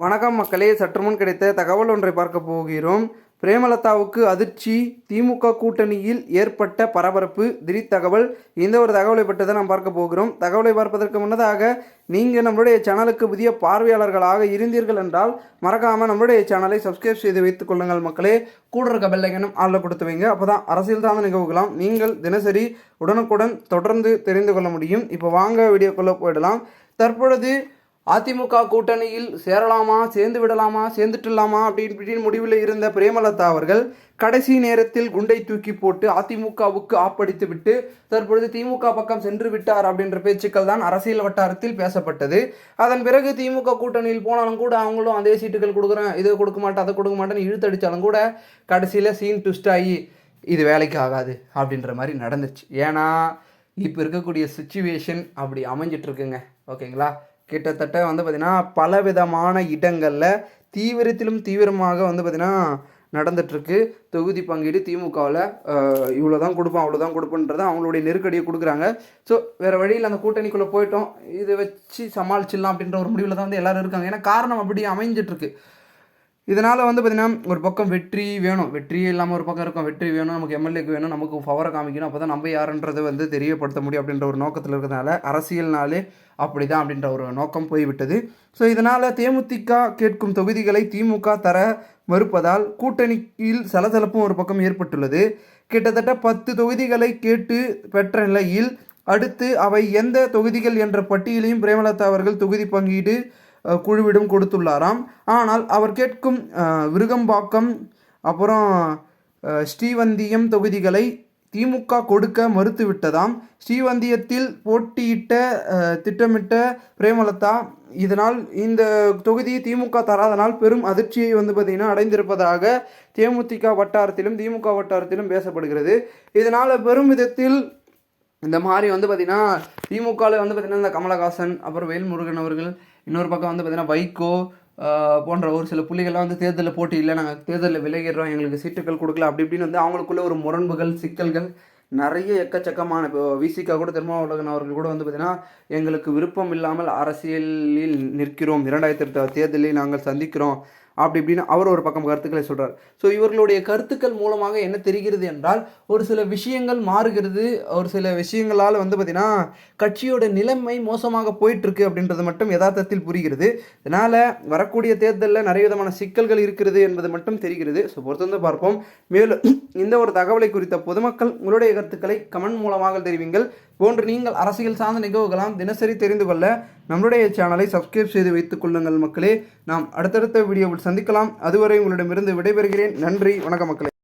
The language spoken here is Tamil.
வணக்கம் மக்களே, சற்று முன் கிடைத்த தகவல் ஒன்றை பார்க்க போகிறோம். பிரேமலதாவுக்கு அதிர்ச்சி, திமுக கூட்டணியில் ஏற்பட்ட பரபரப்பு, திடீர் தகவல். இந்த ஒரு தகவலை பற்றி தான் நாம் பார்க்க போகிறோம். தகவலை பார்ப்பதற்கு முன்னதாக நீங்கள் நம்மளுடைய சேனலுக்கு புதிய பார்வையாளர்களாக இருந்தீர்கள் என்றால் மறக்காமல் நம்மளுடைய சேனலை சப்ஸ்கிரைப் செய்து வைத்துக் கொள்ளுங்கள் மக்களே. கூட இருக்க பெல் ஐக்கனும் ஆளில் கொடுத்து வைங்க. அப்போ தான் அரசியல் சார்ந்த நிகழ்வுகளாம் நீங்கள் தினசரி உடனுக்குடன் தொடர்ந்து தெரிந்து கொள்ள முடியும். இப்போ வாங்க வீடியோக்குள்ளே போயிடலாம். தற்பொழுது அதிமுக கூட்டணியில் சேரலாமா, சேர்ந்து விடலாமா, சேர்ந்துட்டுலாமா அப்படின்னு முடிவில் இருந்த பிரேமலதா அவர்கள் கடைசி நேரத்தில் குண்டை தூக்கி போட்டு அதிமுகவுக்கு ஆப்படித்து விட்டு தற்பொழுது திமுக பக்கம் சென்று விட்டார் அப்படின்ற பேச்சுக்கள் தான் அரசியல் வட்டாரத்தில் பேசப்பட்டது. அதன் பிறகு திமுக கூட்டணியில் போனாலும் கூட அவங்களும் அதே சீட்டுகள் கொடுக்குறேன், இது கொடுக்க மாட்டேன், அதை கொடுக்க மாட்டேன்னு இழுத்தடித்தாலும் கூட கடைசியில் சீன் ட்விஸ்ட் ஆகி இது வேலைக்கு ஆகாது அப்படின்ற மாதிரி நடந்துச்சு. ஏன்னா இப்போ இருக்கக்கூடிய சுச்சுவேஷன் அப்படி அமைஞ்சிட்ருக்குங்க. ஓகேங்களா, கிட்டத்தட்ட பார்த்திங்கன்னா பலவிதமான இடங்களில் தீவிரத்திலும் தீவிரமாக பார்த்திங்கன்னா நடந்துகிட்ருக்கு. தொகுதி பங்கீடு திமுகவில் இவ்வளோ தான் கொடுப்போம், அவ்வளோ தான் கொடுப்போன்றதை அவங்களுடைய நெருக்கடியை கொடுக்குறாங்க. ஸோ வேறு வழியில் அந்த கூட்டணிக்குள்ளே போயிட்டோம், இதை வச்சு சமாளிச்சிடலாம் அப்படின்ற ஒரு முடிவில் தான் எல்லோரும் இருக்காங்க. ஏன்னா காரணம் அப்படி அமைஞ்சிட்ருக்கு. இதனால் பார்த்திங்கன்னா ஒரு பக்கம் வெற்றி வேணும், வெற்றியே இல்லாமல் ஒரு பக்கம் இருக்கும். வெற்றி வேணும், நமக்கு எம்எல்ஏக்கு வேணும், நமக்கு பவரை காமிக்கணும், அப்போ தான் நம்ம யாருன்றதை தெரியப்படுத்த முடியும் அப்படின்ற ஒரு நோக்கத்தில் இருக்கிறதுனால அரசியல்னாலே அப்படி தான் அப்படின்ற ஒரு நோக்கம் போய்விட்டது. ஸோ இதனால் தேமுதிக கேட்கும் தொகுதிகளை திமுக தர மறுப்பதால் கூட்டணியில் சலசலப்பும் ஒரு பக்கம் ஏற்பட்டுள்ளது. கிட்டத்தட்ட 10 தொகுதிகளை கேட்டு பெற்ற நிலையில் அடுத்து அவை எந்த தொகுதிகள் என்ற பட்டியலையும் பிரேமலதா அவர்கள் தொகுதி பங்கீடு குழுவிடம் கொடுத்துள்ளாராம். ஆனால் அவர் கேட்கும் விருகம்பாக்கம் அப்புறம் ஸ்ரீவந்தியம் தொகுதிகளை திமுக கொடுக்க மறுத்துவிட்டதாம். ஸ்ரீவந்தியத்தில் போட்டியிட்ட திட்டமிட்ட பிரேமலதா இதனால் இந்த தொகுதியை திமுக தராதனால் பெரும் அதிர்ச்சியை பார்த்திங்கன்னா அடைந்திருப்பதாக தேமுதிக வட்டாரத்திலும் திமுக வட்டாரத்திலும் பேசப்படுகிறது. இதனால் பெரும் விதத்தில் இந்த மாதிரி பார்த்திங்கன்னா திமுகவில் பார்த்திங்கன்னா இந்த கமலஹாசன் அப்புறம் வேல்முருகன் அவர்கள், இன்னொரு பக்கம் பார்த்திங்கன்னா வைகோ போன்ற ஒரு சில புள்ளிகள்லாம் தேர்தலில் போட்டி இல்லை, நாங்கள் தேர்தலில் விலகிடுறோம், எங்களுக்கு சீட்டுகள் கொடுக்கல அப்படி இப்படின்னு அவங்களுக்குள்ள ஒரு முரண்புகள், சிக்கல்கள் நிறைய எக்கச்சக்கமான. இப்போ விசிகா கூட திருமாவளவன் அவர்கள் கூட பார்த்திங்கன்னா எங்களுக்கு விருப்பம் இல்லாமல் அரசியலில் நிற்கிறோம், 2008 தேர்தலில் நாங்கள் சந்திக்கிறோம் அப்படி இப்படின்னு அவர் ஒரு பக்கம் கருத்துக்களை சொல்கிறார். ஸோ இவர்களுடைய கருத்துக்கள் மூலமாக என்ன தெரிகிறது என்றால் ஒரு சில விஷயங்கள் மாறுகிறது, ஒரு சில விஷயங்களால் பார்த்திங்கன்னா கட்சியோட நிலைமை மோசமாக போயிட்டுருக்கு அப்படின்றது மட்டும் யதார்த்தத்தில் புரிகிறது. இதனால் வரக்கூடிய தேர்தலில் நிறைய விதமான சிக்கல்கள் இருக்கிறது என்பது மட்டும் தெரிகிறது. ஸோ பொறுத்து பார்ப்போம். மேலும் இந்த ஒரு தகவலை குறித்த பொதுமக்கள் உங்களுடைய கருத்துக்களை கமெண்ட் மூலமாக தெரிவிங்கள். போன்று நீங்கள் அரசியல் சார்ந்த நிகழ்வுகளாம் தினசரி தெரிந்து கொள்ள நம்மளுடைய சேனலை சப்ஸ்கிரைப் செய்து வைத்துக் கொள்ளுங்கள் மக்களே. நாம் அடுத்தடுத்த வீடியோவில் சந்திக்கலாம். அதுவரை உங்களிடமிருந்து விடைபெறுகிறேன். நன்றி, வணக்கம் மக்களே.